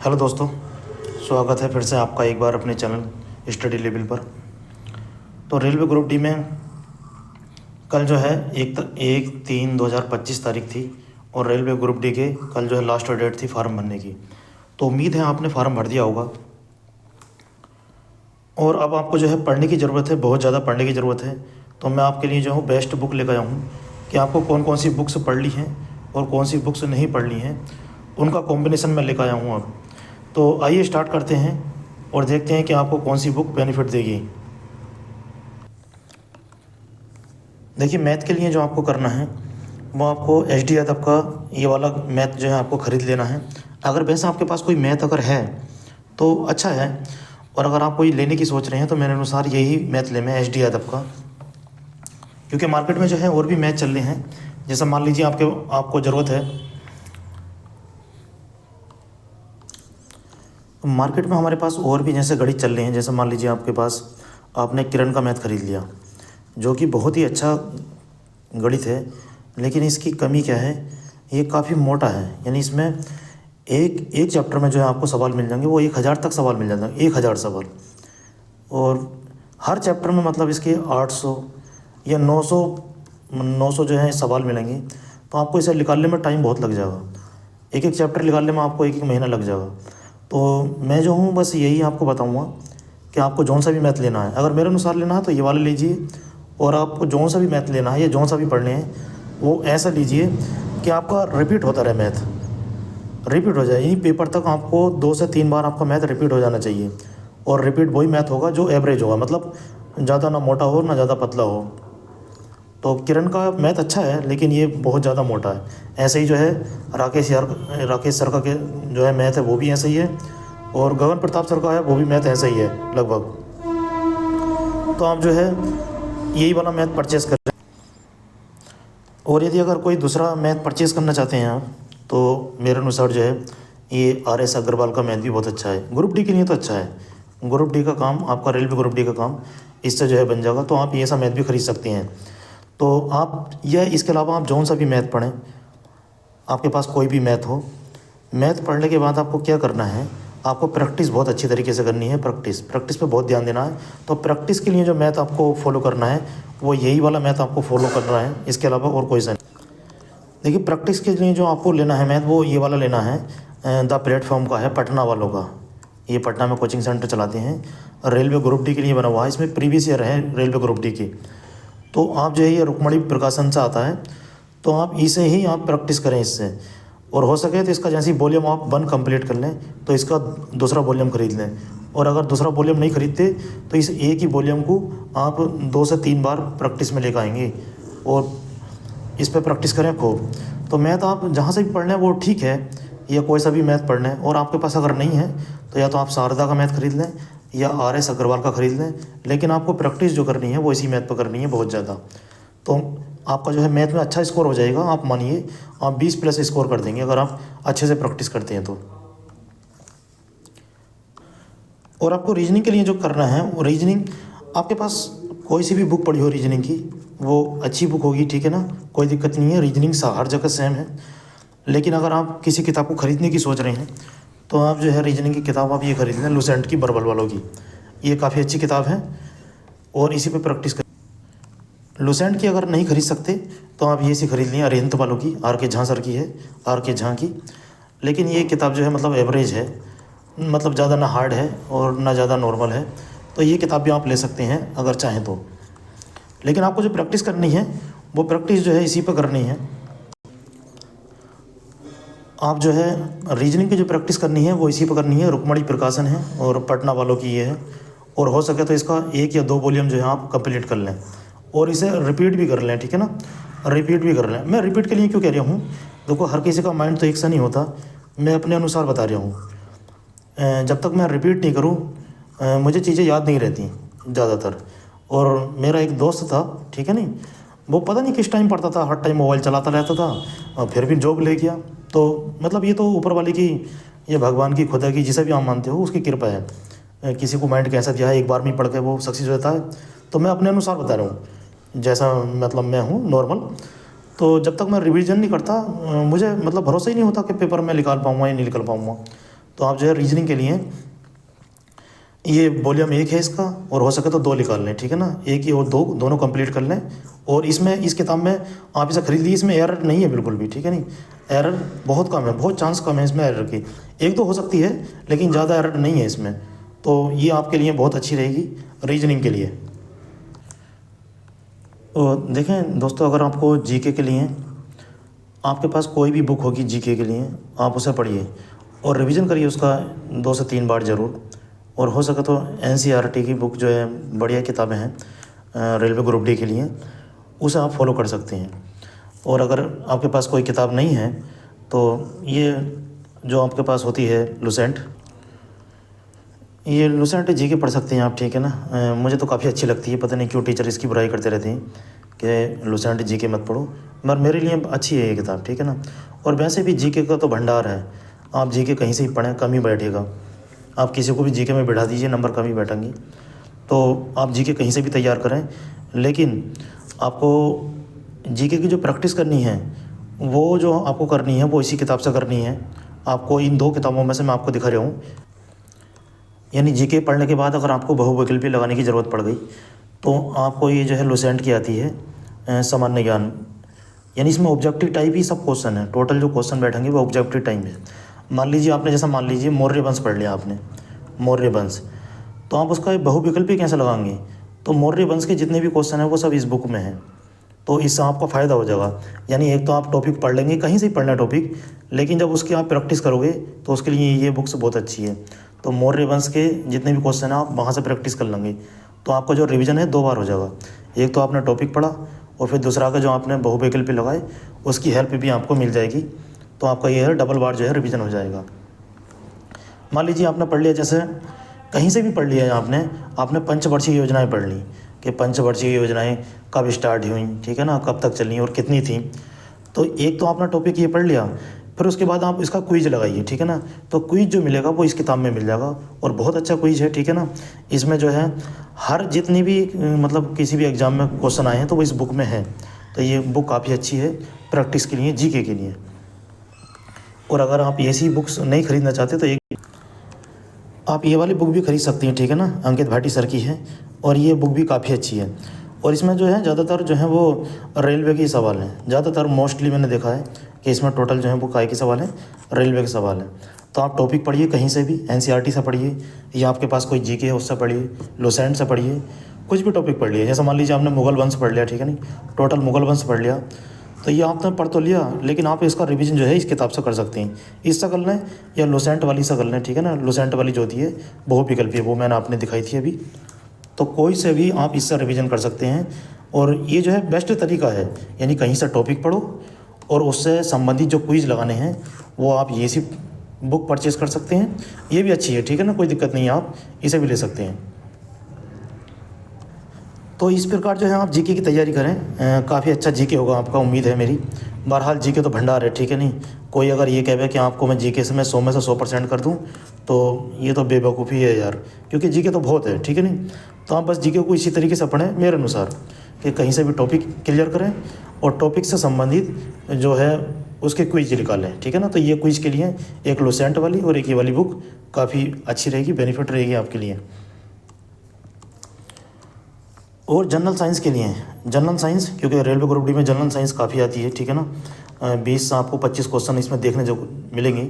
Hello दोस्तों, स्वागत है फिर से आपका एक बार अपने चैनल स्टडी लेवल पर। तो रेलवे ग्रुप डी में कल जो है 1/3/2025 तारीख थी और रेलवे ग्रुप डी के कल जो है लास्ट डेट थी फार्म भरने की। तो उम्मीद है आपने फार्म भर दिया होगा और अब आपको जो है पढ़ने की ज़रूरत है, बहुत ज़्यादा पढ़ने की ज़रूरत है। तो मैं आपके लिए जो हूँ बेस्ट बुक लेकर आया हूँ कि आपको कौन कौन सी बुक्स पढ़ ली हैं और कौन सी बुक्स नहीं पढ़ ली हैं, उनका कॉम्बिनेशन मैं लेकर आया हूँ अब। तो आइए स्टार्ट करते हैं और देखते हैं कि आपको कौन सी बुक बेनिफिट देगी। देखिए, मैथ के लिए जो आपको करना है वो आपको एच डी यादव का ये वाला मैथ जो है आपको ख़रीद लेना है। अगर वैसे आपके पास कोई मैथ अगर है तो अच्छा है, और अगर आप कोई लेने की सोच रहे हैं तो मेरे अनुसार यही मैथ लेना है एच डी यादव का, क्योंकि मार्केट में जो है और भी मैथ चल रहे हैं। जैसा मान लीजिए आपको ज़रूरत है, मार्केट में हमारे पास और भी जैसे गणित चल रहे हैं। जैसे मान लीजिए आपके पास आपने किरण का मैथ ख़रीद लिया, जो कि बहुत ही अच्छा गणित है, लेकिन इसकी कमी क्या है, ये काफ़ी मोटा है। यानी इसमें एक चैप्टर में जो है आपको सवाल मिल जाएंगे, वो 1000 तक सवाल मिल जाता है, 1000 सवाल। और हर चैप्टर में मतलब इसके 800 या 900 जो है सवाल मिलेंगे। तो आपको इसे निकालने में टाइम बहुत लग जाएगा, एक चैप्टर निकालने में आपको एक महीना लग जाएगा। तो मैं जो हूँ बस यही आपको बताऊँगा कि आपको जौन सा भी मैथ लेना है, अगर मेरे अनुसार लेना है तो ये वाला लीजिए, और आपको जौन सा भी मैथ लेना है या जौन सा भी पढ़ने हैं वो ऐसा लीजिए कि आपका रिपीट होता रहे, मैथ रिपीट हो जाए। यही पेपर तक आपको 2 से 3 बार आपका मैथ रिपीट हो जाना चाहिए, और रिपीट वही मैथ होगा जो एवरेज होगा, मतलब ज़्यादा ना मोटा हो ना ज़्यादा पतला हो। तो किरण का मैथ अच्छा है, लेकिन ये बहुत ज़्यादा मोटा है। ऐसे ही जो है राकेश सर का जो है मैथ है वो भी ऐसे ही है, और गगन प्रताप सर का है वो भी मैथ ऐसा ही है लगभग। तो आप जो है यही वाला मैथ परचेस कर रहे हैं। और यदि अगर कोई दूसरा मैथ परचेस करना चाहते हैं आप, तो मेरे अनुसार जो है ये RS अग्रवाल का मैथ भी बहुत अच्छा है। ग्रुप डी के लिए तो अच्छा है, ग्रुप डी का काम आपका, रेलवे ग्रुप डी का काम इससे जो है बन जाएगा। तो आप ये सा मैथ भी खरीद सकते हैं। तो आप यह इसके अलावा आप जौन सा भी मैथ पढ़ें, आपके पास कोई भी मैथ हो, मैथ पढ़ने के बाद आपको क्या करना है, आपको प्रैक्टिस बहुत अच्छी तरीके से करनी है। प्रैक्टिस पे बहुत ध्यान देना है। तो प्रैक्टिस के लिए जो मैथ आपको फॉलो करना है वो यही वाला मैथ आपको फॉलो करना है, इसके अलावा और कोई सा नहीं। देखिए, प्रैक्टिस के लिए जो आपको लेना है मैथ वो ये वाला लेना है, द प्लेटफॉर्म का है, पटना वालों का। ये पटना में कोचिंग सेंटर चलाते हैं, रेलवे ग्रुप डी के लिए बना हुआ है। इसमें प्रीवियस ईयर है रेलवे ग्रुप डी की। तो आप जो है ये रुक्मणी प्रकाशन से आता है, तो आप इसे ही आप प्रैक्टिस करें इससे। और हो सके तो इसका जैसे वॉल्यूम आप 1 कंप्लीट कर लें तो इसका दूसरा वॉल्यूम ख़रीद लें। और अगर दूसरा वॉल्यूम नहीं खरीदते तो इस एक ही वॉल्यूम को आप 2 से 3 बार प्रैक्टिस में लेकर आएंगे, और इस पर प्रैक्टिस करें खूब। तो मैथ आप जहाँ से भी पढ़ना है वो ठीक है, या कोई सा भी मैथ पढ़ना है। और आपके पास अगर नहीं है तो या तो आप शारदा का मैथ खरीद लें या RS अग्रवाल का ख़रीद लें, लेकिन आपको प्रैक्टिस जो करनी है वो इसी मैथ पर करनी है बहुत ज़्यादा। तो आपका जो है मैथ में अच्छा स्कोर हो जाएगा। आप मानिए आप 20+ स्कोर कर देंगे अगर आप अच्छे से प्रैक्टिस करते हैं तो। और आपको रीजनिंग के लिए जो करना है वो रीजनिंग, आपके पास कोई सी भी बुक पढ़ी हो रीजनिंग की, वो अच्छी बुक होगी, ठीक है ना, कोई दिक्कत नहीं है। रीजनिंग हर जगह सेम है। लेकिन अगर आप किसी किताब को ख़रीदने की सोच रहे हैं तो आप जो है रीजनिंग की किताब आप ये खरीद लें, लुसेंट की, बरबल वालों की। ये काफ़ी अच्छी किताब है और इसी पे प्रैक्टिस कर। लुसेंट की अगर नहीं खरीद सकते तो आप ये सी खरीद लें, अरिहंत वालों की, RK झा सर की है, RK झा की। लेकिन ये किताब जो है मतलब एवरेज है, मतलब ज़्यादा ना हार्ड है और ना ज़्यादा नॉर्मल है। तो ये किताब भी आप ले सकते हैं अगर चाहें तो। लेकिन आपको जो प्रैक्टिस करनी है वो प्रैक्टिस जो है इसी पर करनी है। आप जो है रीजनिंग की जो प्रैक्टिस करनी है वो इसी पर करनी है। रुक्मणी प्रकाशन है और पटना वालों की ये है। और हो सके तो इसका 1 या 2 वॉल्यूम जो है आप कंप्लीट कर लें, और इसे रिपीट भी कर लें, ठीक है ना, रिपीट भी कर लें। मैं रिपीट के लिए क्यों कह रहा हूँ, देखो हर किसी का माइंड तो एक सा नहीं होता, मैं अपने अनुसार बता रहा हूँ। जब तक मैं रिपीट नहीं करूँ मुझे चीज़ें याद नहीं रहती ज़्यादातर। और मेरा एक दोस्त था, ठीक है नहीं, वो पता नहीं किस टाइम पढ़ता था, हर टाइम मोबाइल चलाता रहता था और फिर भी जॉब ले गया। तो मतलब ये तो ऊपर वाले की, ये भगवान की, खुदा की, जिसे भी आप मानते हो उसकी कृपा है। किसी को माइंड कैसा दिया है, एक बार में पढ़ के वो सक्सेस होता है। तो मैं अपने अनुसार बता रहा हूँ, जैसा मतलब मैं हूँ नॉर्मल। तो जब तक मैं रिवीजन नहीं करता मुझे मतलब भरोसा ही नहीं होता कि पेपर में निकाल पाऊँगा या नहीं निकाल पाऊँगा। तो आप जो है रीजनिंग के लिए ये वॉल्यूम 1 है इसका, और हो सके तो 2 निकाल लें, ठीक है ना, 1 ही और 2 दोनों कंप्लीट कर लें। और इसमें इस किताब में आप इसे खरीद लीजिए, इसमें एरर नहीं है बिल्कुल भी, ठीक है नहीं, एरर बहुत कम है, बहुत चांस कम है इसमें एरर की, 1-2 हो सकती है लेकिन ज़्यादा एरर नहीं है इसमें। तो ये आपके लिए बहुत अच्छी रहेगी रीजनिंग के लिए। और देखें दोस्तों, अगर आपको जीके के लिए आपके पास कोई भी बुक होगी जीके के लिए, आप उसे पढ़िए और रिवीजन करिए उसका 2 से 3 बार ज़रूर। और हो सके तो एनसीईआरटी की बुक जो है, बढ़िया किताबें हैं रेलवे ग्रुप डी के लिए, उसे आप फॉलो कर सकते हैं। और अगर आपके पास कोई किताब नहीं है तो ये जो आपके पास होती है लुसेंट, ये लुसेंट जीके पढ़ सकते हैं आप, ठीक है ना। मुझे तो काफ़ी अच्छी लगती है, पता नहीं क्यों टीचर इसकी बुराई करते रहते हैं कि लुसेंट जीके मत पढ़ो, मगर मेरे लिए अच्छी है ये किताब, ठीक है ना। और वैसे भी जीके का तो भंडार है, आप जीके कहीं से ही पढ़ें कम ही बैठेगा। आप किसी को भी जीके में बैठा दीजिए, नंबर कम ही बैठेंगे। तो आप जीके कहीं से भी तैयार करें, लेकिन आपको जीके की जो प्रैक्टिस करनी है वो जो आपको करनी है वो इसी किताब से करनी है। आपको इन 2 किताबों में से मैं आपको दिखा रहा हूँ। यानी जीके पढ़ने के बाद अगर आपको बहुविकल्पी लगाने की ज़रूरत पड़ गई तो आपको ये जो है लुसेंट की आती है सामान्य ज्ञान, यानी इसमें ऑब्जेक्टिव टाइप ही सब क्वेश्चन है, टोटल जो क्वेश्चन बैठेंगे वो ऑब्जेक्टिव टाइप है। मान लीजिए आपने, जैसा मान लीजिए मौर्य वंश पढ़ लिया आपने, मौर्य वंश, तो आप उसका बहुविकल्पी कैसे लगाएंगे, तो मौर्य वंश के जितने भी क्वेश्चन हैं वो सब इस बुक में हैं। तो इससे आपका फ़ायदा हो जाएगा। यानी एक तो आप टॉपिक पढ़ लेंगे, कहीं से ही पढ़ना टॉपिक, लेकिन जब उसकी आप प्रैक्टिस करोगे तो उसके लिए ये बुक्स बहुत अच्छी है। तो मौर्य वंश के जितने भी क्वेश्चन हैं आप वहाँ से प्रैक्टिस कर लेंगे, तो आपका जो रिवीजन है 2 बार हो जाएगा। एक तो आपने टॉपिक पढ़ा और फिर दूसरा का जो आपने बहुविकल्पी लगाए उसकी हेल्प भी आपको मिल जाएगी, तो आपका ये है डबल बार जो है रिवीजन हो जाएगा। मान लीजिए आपने पढ़ लिया, जैसे कहीं से भी पढ़ लिया है आपने पंचवर्षीय योजनाएं पढ़ ली कि पंचवर्षीय योजनाएं कब स्टार्ट हुई, ठीक है ना, कब तक चली और कितनी थी। तो एक तो आपने टॉपिक ये पढ़ लिया, फिर उसके बाद आप इसका क्विज लगाइए, ठीक है ना। तो क्विज जो मिलेगा वो इस किताब में मिल जाएगा, और बहुत अच्छा क्विज है, ठीक है ना। इसमें जो है हर जितनी भी मतलब किसी भी एग्ज़ाम में क्वेश्चन आए हैं तो वो इस बुक में है। तो ये बुक काफ़ी अच्छी है प्रैक्टिस के लिए, जीके के लिए। और अगर आप ऐसी बुक्स नहीं खरीदना चाहते तो आप ये वाली बुक भी खरीद सकती हैं, ठीक है ना, अंकित भाटी सर की है, और ये बुक भी काफ़ी अच्छी है। और इसमें जो है ज़्यादातर जो है वो रेलवे के सवाल हैं, ज़्यादातर मोस्टली मैंने देखा है कि इसमें टोटल जो है वो काय के सवाल हैं, रेलवे के सवाल हैं। तो आप टॉपिक पढ़िए कहीं से भी, एनसीईआरटी से पढ़िए या आपके पास कोई जीके है उससे पढ़िए, लुसेंट से पढ़िए, कुछ भी टॉपिक पढ़ लिया। जैसे मान लीजिए आपने मुगल वंश पढ़ लिया, ठीक है नहीं, टोटल मुगल वंश पढ़ लिया, तो ये आपने पढ़ तो लिया, लेकिन आप इसका रिवीजन जो है इस किताब से कर सकते हैं। इससे कर लें या लुसेंट वाली से कर लें, ठीक है ना। लुसेंट वाली जो होती है बहुविकल्पी, वो मैंने आपने दिखाई थी अभी, तो कोई से भी आप इससे रिवीजन कर सकते हैं। और ये जो है बेस्ट तरीका है, यानी कहीं से टॉपिक पढ़ो और उससे संबंधित जो क्विज लगाने हैं वो आप ये सी बुक परचेज कर सकते हैं। ये भी अच्छी है, ठीक है ना, कोई दिक्कत नहीं है, आप इसे भी ले सकते हैं। तो इस प्रकार जो है आप जीके की तैयारी करें, काफ़ी अच्छा जीके होगा आपका, उम्मीद है मेरी। बहरहाल जीके तो भंडार है, ठीक है नहीं। कोई अगर ये कहे कि आपको मैं जीके से मैं 100 में से 100% कर दूं, तो ये तो बेवकूफ़ी है यार, क्योंकि जीके तो बहुत है, ठीक है नहीं। तो आप बस जीके को इसी तरीके से पढ़ें मेरे अनुसार, कि कहीं से भी टॉपिक क्लियर करें और टॉपिक से संबंधित जो है उसके क्विज निकालें, ठीक है ना। तो ये क्विज के लिए एक लुसेंट वाली और एक ये वाली बुक काफ़ी अच्छी रहेगी, बेनिफिट रहेगी आपके लिए। और जनरल साइंस के लिए, जनरल साइंस, क्योंकि रेलवे ग्रुप डी में जनरल साइंस काफ़ी आती है, ठीक है ना। 20 से आपको 25 क्वेश्चन इसमें देखने जो मिलेंगे।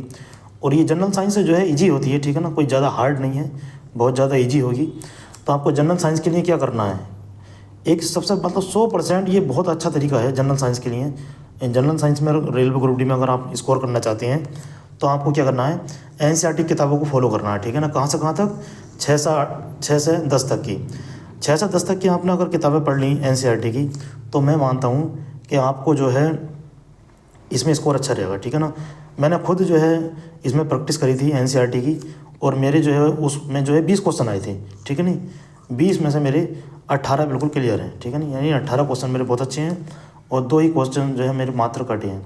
और ये जनरल साइंस जो है इजी होती है, ठीक है ना, कोई ज़्यादा हार्ड नहीं है, बहुत ज़्यादा इजी होगी। तो आपको जनरल साइंस के लिए क्या करना है, एक सबसे मतलब 100% ये बहुत अच्छा तरीका है जनरल साइंस के लिए। जनरल साइंस में रेलवे ग्रुप डी में अगर आप स्कोर करना चाहते हैं तो आपको क्या करना है, एनसीईआरटी किताबों को फॉलो करना है, ठीक है ना। कहाँ से कहाँ तक, 6 से 10 तक की, 6 से 10 तक की आपने अगर किताबें पढ़ ली एनसीईआरटी की, तो मैं मानता हूँ कि आपको जो है इसमें स्कोर अच्छा रहेगा, ठीक है ना। मैंने खुद जो है इसमें प्रैक्टिस करी थी एनसीईआरटी की, और मेरे जो है उसमें जो है 20 क्वेश्चन आए थे, ठीक है नहीं। 20 में से मेरे 18 बिल्कुल क्लियर हैं, ठीक है नहीं, यानी 18 क्वेश्चन मेरे बहुत अच्छे हैं, और 2 ही क्वेश्चन जो है मेरे मात्र कटे हैं।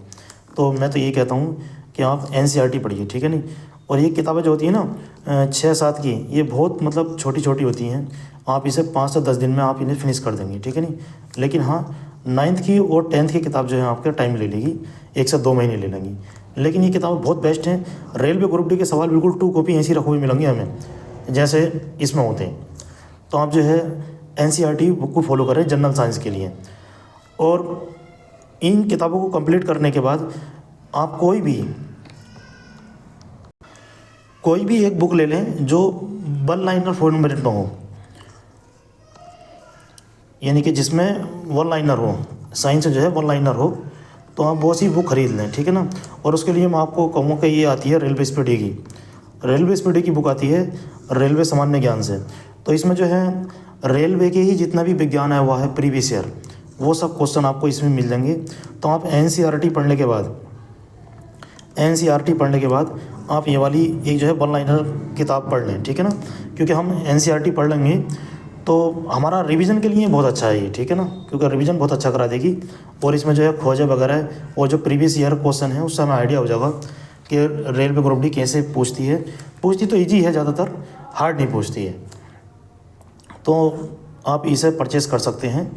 तो मैं तो ये कहता हूँ कि आप एनसीईआरटी पढ़िए, ठीक है नहीं। और ये किताबें जो होती हैं ना 6-7 की, ये बहुत मतलब छोटी छोटी होती हैं, आप इसे 5 से 10 दिन में आप इन्हें फिनिश कर देंगे, ठीक है नहीं। लेकिन हाँ, 9th की और 10th की किताब जो है आपका टाइम ले लेगी, 1 से 2 महीने ले लेंगी। लेकिन ये किताब बहुत बेस्ट है। रेलवे ग्रुप डी के सवाल बिल्कुल 2 कॉपी ऐसी रखे हुए मिलेंगे हमें जैसे इसमें होते हैं। तो आप जो है NCERT बुक को फॉलो करें जनरल साइंस के लिए। और इन किताबों को कंप्लीट करने के बाद आप कोई भी एक बुक ले लें जो 1 लाइनर फॉर्मेट में हो, यानी कि जिसमें 1 लाइनर हो, साइंस जो है 1 लाइनर हो, तो आप वो सी बुक खरीद लें, ठीक है ना। और उसके लिए मैं आपको कहूँगा कि ये आती है रेलवे स्पीडी की बुक आती है रेलवे सामान्य ज्ञान से। तो इसमें जो है रेलवे के ही जितना भी विज्ञान है वो है प्रीवियस ईयर, वो सब क्वेश्चन आपको इसमें मिल जाएंगे। तो आप NCERT पढ़ने के बाद आप ये वाली एक जो है 1 लाइनर किताब पढ़ लें, ठीक है ना। क्योंकि हम NCERT पढ़ लेंगे तो हमारा रिवीजन के लिए बहुत अच्छा है ये, ठीक है ना, क्योंकि रिवीजन बहुत अच्छा करा देगी। और इसमें जो है खोजें वगैरह और जो प्रीवियस ईयर क्वेश्चन है उससे हमें आइडिया हो जाएगा कि रेलवे ग्रुप डी कैसे पूछती तो ईजी है, ज़्यादातर हार्ड नहीं पूछती है। तो आप इसे परचेज़ कर सकते हैं।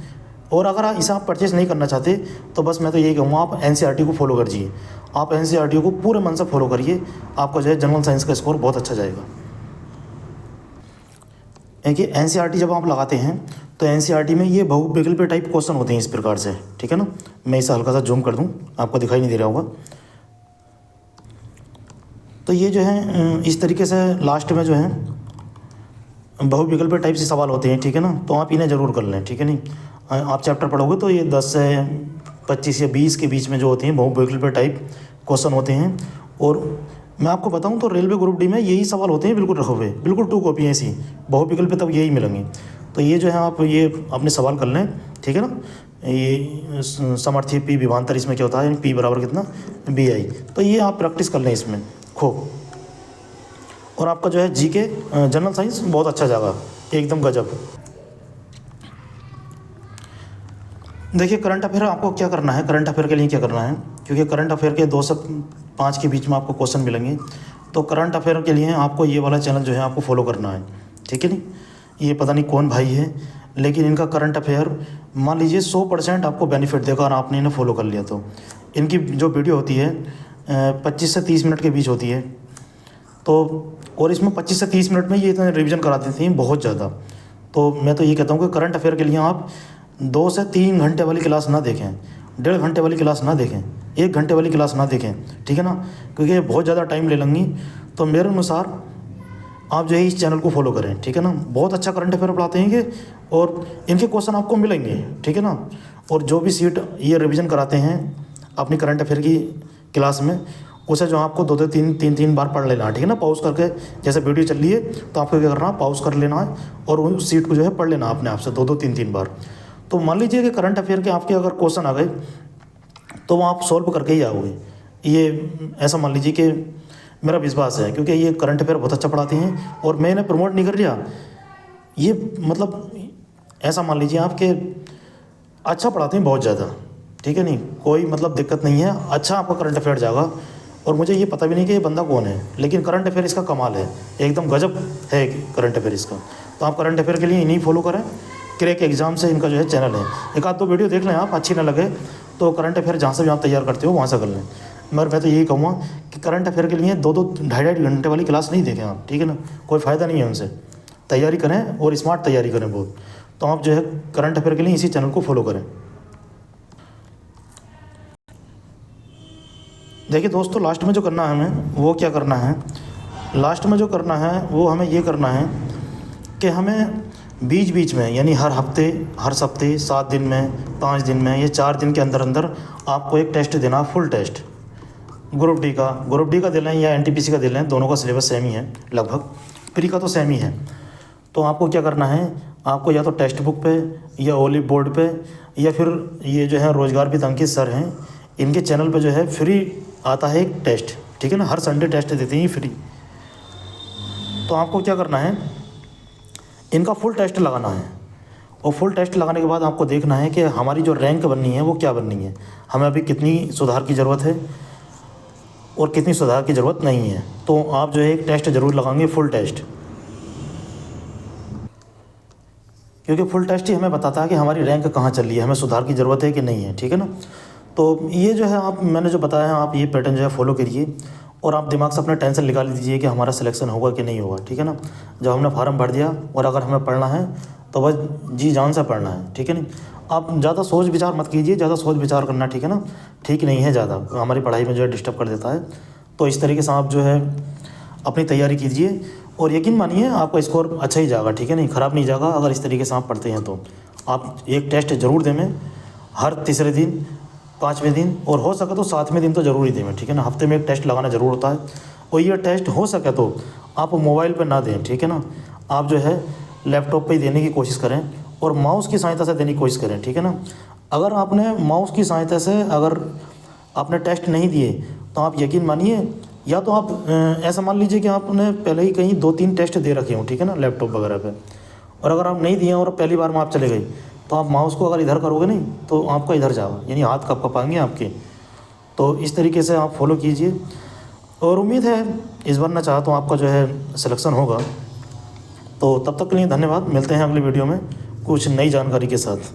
और अगर इसे आप परचेज़ नहीं करना चाहते तो बस मैं तो यही कहूँगा आप NCERT को फॉलो करिए। आप NCERT को पूरे मन से फॉलो करिए, आपका जो है जनरल साइंस का स्कोर बहुत अच्छा जाएगा। कि NCERT जब आप लगाते हैं तो NCERT में ये बहुविकल्प टाइप क्वेश्चन होते हैं इस प्रकार से, ठीक है ना। मैं इसे हल्का सा जूम कर दूं, आपको दिखाई नहीं दे रहा होगा। तो ये जो है इस तरीके से लास्ट में जो है बहुविकल्प टाइप से सवाल होते हैं, ठीक है ना। तो आप इन्हें ज़रूर कर लें, ठीक है नहीं। आप चैप्टर पढ़ोगे तो ये 10 से 25 या 20 के बीच में जो होते हैं बहुविकल्प टाइप क्वेश्चन होते हैं। और मैं आपको बताऊं तो रेलवे ग्रुप डी में यही सवाल होते हैं बिल्कुल रखे हुए, बिल्कुल 2 कॉपी ऐसी बहुविकल्प पे तब यही मिलेंगे। तो ये जो है आप ये अपने सवाल कर लें, ठीक है ना। ये समर्थी P विभांतर इसमें क्या होता है, P बराबर कितना BI। तो ये आप प्रैक्टिस कर लें इसमें खूब, और आपका जो है GK जनरल साइंस बहुत अच्छा जाएगा, एकदम गजब। देखिए करंट अफेयर आपको क्या करना है, करंट अफेयर के लिए क्या करना है, क्योंकि करंट अफेयर के 2 से 5 के बीच में आपको क्वेश्चन मिलेंगे। तो करंट अफेयर के लिए आपको ये वाला चैनल जो है आपको फॉलो करना है, ठीक है नहीं। ये पता नहीं कौन भाई है, लेकिन इनका करंट अफेयर मान लीजिए 100% आपको बेनिफिट देगा और आपने इन्हें फॉलो कर लिया तो। इनकी जो वीडियो होती है 25 से 30 मिनट के बीच होती है। तो और इसमें 25 से 30 मिनट में ये इतना रिवीजन करा देते हैं बहुत ज़्यादा। तो मैं तो ये कहता हूँ कि करंट अफेयर के लिए आप 2 से 3 घंटे वाली क्लास ना देखें, 1.5 घंटे वाली क्लास ना देखें, 1 घंटे वाली क्लास ना देखें, ठीक है ना, क्योंकि ये बहुत ज़्यादा टाइम ले लेंगी। तो मेरे अनुसार आप जो है इस चैनल को फॉलो करें, ठीक है ना। बहुत अच्छा करंट अफेयर पढ़ाते हैं ये, और इनके क्वेश्चन आपको मिलेंगे, ठीक है ना। और जो भी सीट ये रिवीजन कराते हैं अपनी करंट अफेयर की क्लास में, उसे जो आपको 2-2 3 बार पढ़ लेना है, ठीक है ना। पॉज करके, जैसे वीडियो चल रही है तो आपको क्या करना है, पॉज कर लेना है और उस सीट को जो है पढ़ लेना अपने आप से 2-2 3 बार। तो मान लीजिए कि करंट अफेयर के आपके अगर क्वेश्चन आ गए तो वो आप सॉल्व करके ही आओगे, ये ऐसा मान लीजिए कि मेरा विश्वास है, क्योंकि ये करंट अफेयर बहुत अच्छा पढ़ाते हैं। और मैं इन्हें प्रमोट नहीं कर रहा, ये मतलब ऐसा मान लीजिए आप कि अच्छा पढ़ाते हैं बहुत ज़्यादा, ठीक है नहीं, कोई मतलब दिक्कत नहीं है, अच्छा आपका करंट अफेयर जाएगा। और मुझे ये पता भी नहीं कि ये बंदा कौन है, लेकिन करंट अफेयर इसका कमाल है, एकदम गजब है करंट अफेयर इसका। तो आप करंट अफेयर के लिए इन्हीं फॉलो करें। क्रैक एग्जाम से इनका जो है चैनल है, 1-2 वीडियो देख लें आप, अच्छी ना लगे तो करंट अफेयर जहाँ से भी आप तैयार करते हो वहाँ से कर लें। मगर मैं तो यही कहूँगा कि करंट अफेयर के लिए 2-2 2.5 घंटे वाली क्लास नहीं देखें आप, ठीक है ना, कोई फ़ायदा नहीं है उनसे। तैयारी करें और स्मार्ट तैयारी करें बहुत। तो आप जो है करंट अफेयर के लिए इसी चैनल को फॉलो करें। देखिए दोस्तों, लास्ट में जो करना है हमें वो क्या करना है, लास्ट में जो करना है वो हमें ये करना है कि हमें बीच बीच में, यानी हर हफ्ते, हर सप्ते, 7 दिन में, 5 दिन में या 4 दिन के अंदर अंदर आपको एक टेस्ट देना, फुल टेस्ट ग्रुप डी का दे लें या NTPC का दे लें, दोनों का सिलेबस सेम ही है लगभग, प्री का तो सेम ही है। तो आपको क्या करना है, आपको या तो टेक्स्ट बुक पे या ओलिव बोर्ड पे या फिर ये जो है रोजगार भी अंकित सर हैं, इनके चैनल पे जो है फ्री आता है एक टेस्ट, ठीक है ना, हर संडे टेस्ट देते हैं फ्री। तो आपको क्या करना है, इनका फुल टेस्ट लगाना है, और फुल टेस्ट लगाने के बाद आपको देखना है कि हमारी जो रैंक बननी है वो क्या बननी है, हमें अभी कितनी सुधार की ज़रूरत है और कितनी सुधार की ज़रूरत नहीं है। तो आप जो है एक टेस्ट ज़रूर लगाएंगे, फुल टेस्ट, क्योंकि फुल टेस्ट ही हमें बताता है कि हमारी रैंक कहाँ चल रही है, हमें सुधार की ज़रूरत है कि नहीं है, ठीक है ना। तो ये जो है आप मैंने जो बताया है आप ये पैटर्न जो है फॉलो करिए और आप दिमाग से अपना टेंशन निकाल दीजिए कि हमारा सिलेक्शन होगा कि नहीं होगा, ठीक है ना। जब हमने फार्म भर दिया और अगर हमें पढ़ना है तो बस जी जान से पढ़ना है, ठीक है नहीं। आप ज़्यादा सोच विचार मत कीजिए, ज़्यादा सोच विचार करना, ठीक है ना, ठीक नहीं है, ज़्यादा हमारी पढ़ाई में जो है डिस्टर्ब कर देता है। तो इस तरीके से आप जो है अपनी तैयारी कीजिए और यकीन मानिए आपका स्कोर अच्छा ही जाएगा, ठीक है नहीं, ख़राब नहीं जाएगा। अगर इस तरीके से आप पढ़ते हैं तो आप एक टेस्ट ज़रूर दें में, हर तीसरे दिन, 5वें दिन और हो सके तो 7वें दिन तो ज़रूर ही दें, ठीक है ना। हफ्ते में एक टेस्ट लगाना ज़रूर होता है और ये टेस्ट हो सके तो आप मोबाइल पर ना दें, ठीक है ना। आप जो है लैपटॉप पे ही देने की कोशिश करें और माउस की सहायता से देने की कोशिश करें, ठीक है ना। अगर आपने माउस की सहायता से अगर आपने टेस्ट नहीं दिए तो आप यकीन मानिए, या तो आप ऐसा मान लीजिए कि आपने पहले ही कहीं 2-3 टेस्ट दे रखे हों, ठीक है ना, लैपटॉप वगैरह पे, और अगर आप नहीं दिए और पहली बार में आप चले गए तो आप माउस को अगर इधर करोगे नहीं तो आपका इधर जाओ, यानी हाथ कब कपाएंगे आपके। तो इस तरीके से आप फॉलो कीजिए और उम्मीद है इस बार मैं चाहता हूँ आपका जो है सिलेक्शन होगा। तो तब तक के लिए धन्यवाद, मिलते हैं अगले वीडियो में कुछ नई जानकारी के साथ।